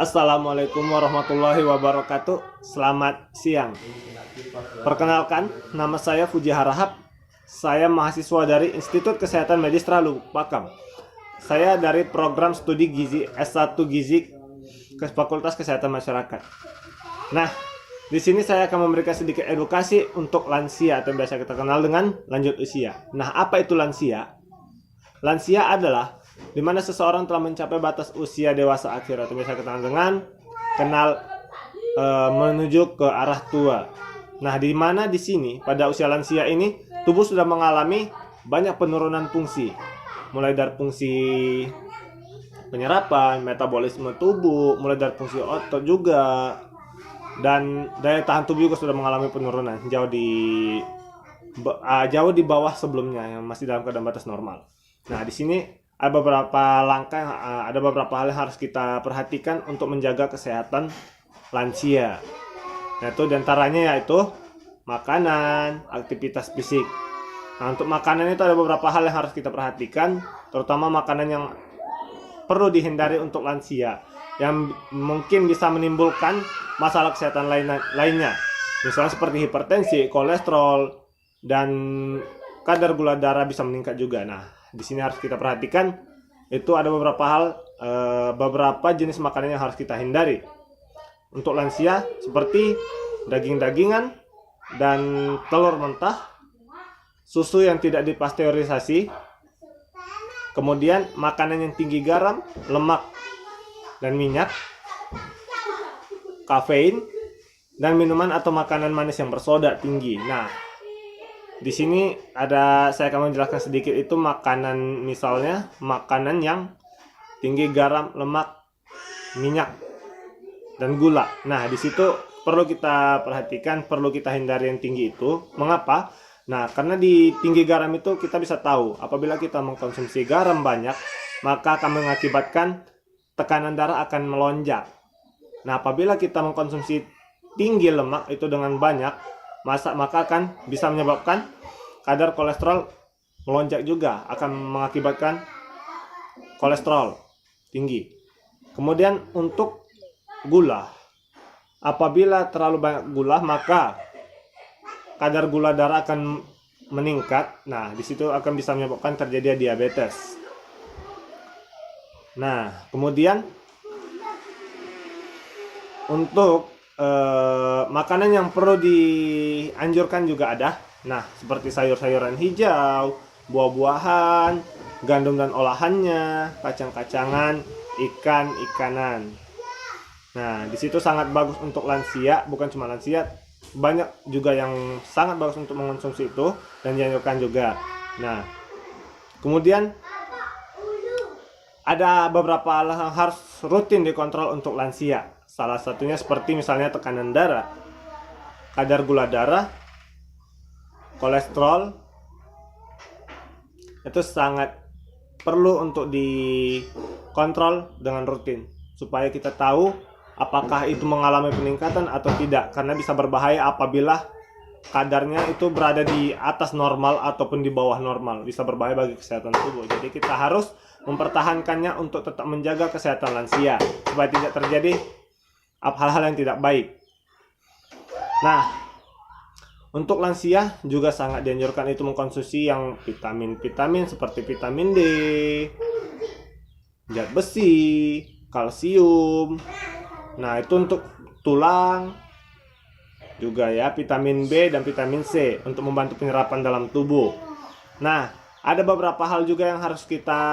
Assalamualaikum warahmatullahi wabarakatuh. Selamat siang. Perkenalkan, nama saya Fuji Harahap. Saya mahasiswa dari Institut Kesehatan Medis Tralu, Pakam. Saya dari program studi gizi S1 Gizi ke Fakultas Kesehatan Masyarakat. Nah, di sini saya akan memberikan sedikit edukasi untuk lansia atau biasa kita kenal dengan lanjut usia. Nah, apa itu lansia? Lansia adalah di mana seseorang telah mencapai batas usia dewasa akhir atau biasa kita kenal menuju ke arah tua. Nah, di mana di sini pada usia lansia ini tubuh sudah mengalami banyak penurunan fungsi, mulai dari fungsi penyerapan, metabolisme tubuh, mulai dari fungsi otot juga, dan daya tahan tubuh juga sudah mengalami penurunan jauh di bawah sebelumnya yang masih dalam keadaan batas normal. Nah, di sini ada beberapa langkah, ada beberapa hal yang harus kita perhatikan untuk menjaga kesehatan lansia. Nah, itu diantaranya yaitu makanan, aktivitas fisik. Nah, untuk makanan itu ada beberapa hal yang harus kita perhatikan, terutama makanan yang perlu dihindari untuk lansia, yang mungkin bisa menimbulkan masalah kesehatan lainnya. Misalnya seperti hipertensi, kolesterol, dan kadar gula darah bisa meningkat juga. Nah, di sini harus kita perhatikan, itu ada beberapa jenis makanan yang harus kita hindari untuk lansia, seperti daging-dagingan dan telur mentah, susu yang tidak dipasteurisasi, kemudian makanan yang tinggi garam, lemak dan minyak, kafein, dan minuman atau makanan manis yang bersoda tinggi. Nah, di sini saya akan menjelaskan sedikit itu makanan, misalnya makanan yang tinggi garam, lemak, minyak, dan gula. Nah, di situ perlu kita perhatikan, perlu kita hindari yang tinggi itu. Mengapa? Nah, karena di tinggi garam itu kita bisa tahu apabila kita mengkonsumsi garam banyak, maka akan mengakibatkan tekanan darah akan melonjak. Nah, apabila kita mengkonsumsi tinggi lemak itu dengan banyak, maka akan bisa menyebabkan kadar kolesterol melonjak juga, akan mengakibatkan kolesterol tinggi. Kemudian untuk gula, apabila terlalu banyak gula, maka kadar gula darah akan meningkat. Nah, di situ akan bisa menyebabkan terjadi diabetes. Nah, kemudian untuk makanan yang perlu dianjurkan juga ada. Nah, seperti sayur-sayuran hijau, buah-buahan, gandum dan olahannya, kacang-kacangan, ikan-ikanan. Nah, di situ sangat bagus untuk lansia, bukan cuma lansia, banyak juga yang sangat bagus untuk mengonsumsi itu dan dianjurkan juga. Nah, kemudian ada beberapa hal yang harus rutin dikontrol untuk lansia. Salah satunya seperti misalnya tekanan darah, kadar gula darah, kolesterol. Itu sangat perlu untuk dikontrol dengan rutin, supaya kita tahu apakah itu mengalami peningkatan atau tidak. Karena bisa berbahaya apabila kadarnya itu berada di atas normal ataupun di bawah normal. Bisa berbahaya bagi kesehatan tubuh. Jadi kita harus mempertahankannya untuk tetap menjaga kesehatan lansia, supaya tidak terjadi hal-hal yang tidak baik. Nah, untuk lansia juga sangat dianjurkan itu mengkonsumsi yang vitamin-vitamin seperti vitamin D, zat besi, kalsium. Nah, itu untuk tulang juga ya, vitamin B dan vitamin C untuk membantu penyerapan dalam tubuh. Nah, ada beberapa hal juga yang harus kita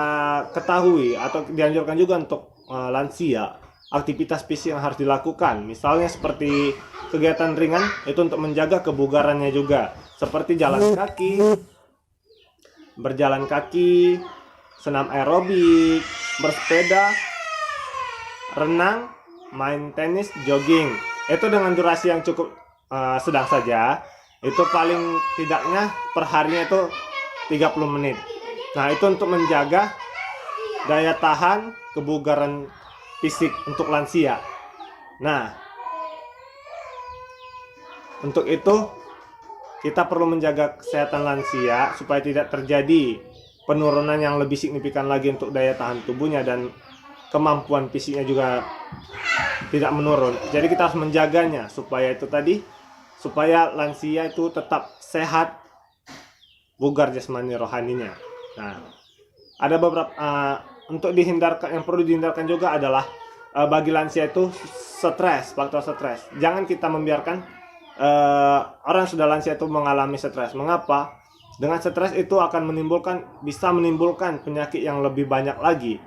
ketahui atau dianjurkan juga untuk lansia. Aktivitas fisik yang harus dilakukan, misalnya seperti kegiatan ringan itu untuk menjaga kebugarannya juga, seperti berjalan kaki, senam aerobik, bersepeda, renang, main tenis, jogging. Itu dengan durasi yang cukup sedang saja. Itu paling tidaknya per harinya itu 30 menit. Nah, itu untuk menjaga daya tahan, kebugaran fisik untuk lansia. Nah, untuk itu kita perlu menjaga kesehatan lansia supaya tidak terjadi penurunan yang lebih signifikan lagi untuk daya tahan tubuhnya dan kemampuan fisiknya juga tidak menurun. Jadi kita harus menjaganya supaya itu tadi, supaya lansia itu tetap sehat, bugar jasmani rohaninya. Nah, ada beberapa untuk dihindarkan, yang perlu dihindarkan juga adalah bagi lansia itu stres, faktor stres. Jangan kita membiarkan orang yang sudah lansia itu mengalami stres. Mengapa? Dengan stres itu akan bisa menimbulkan penyakit yang lebih banyak lagi.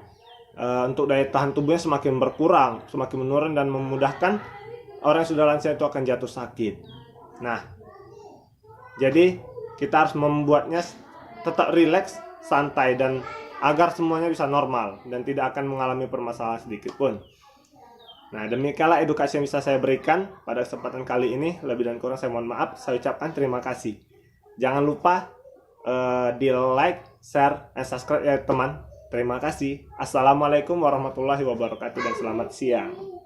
Untuk daya tahan tubuhnya semakin berkurang, semakin menurun, dan memudahkan orang yang sudah lansia itu akan jatuh sakit. Nah, jadi kita harus membuatnya tetap rileks, santai, dan agar semuanya bisa normal dan tidak akan mengalami permasalahan sedikit pun. Nah, demikianlah edukasi yang bisa saya berikan pada kesempatan kali ini. Lebih dan kurang saya mohon maaf. Saya ucapkan terima kasih. Jangan lupa di like, share, dan subscribe ya teman. Terima kasih. Assalamualaikum warahmatullahi wabarakatuh dan selamat siang.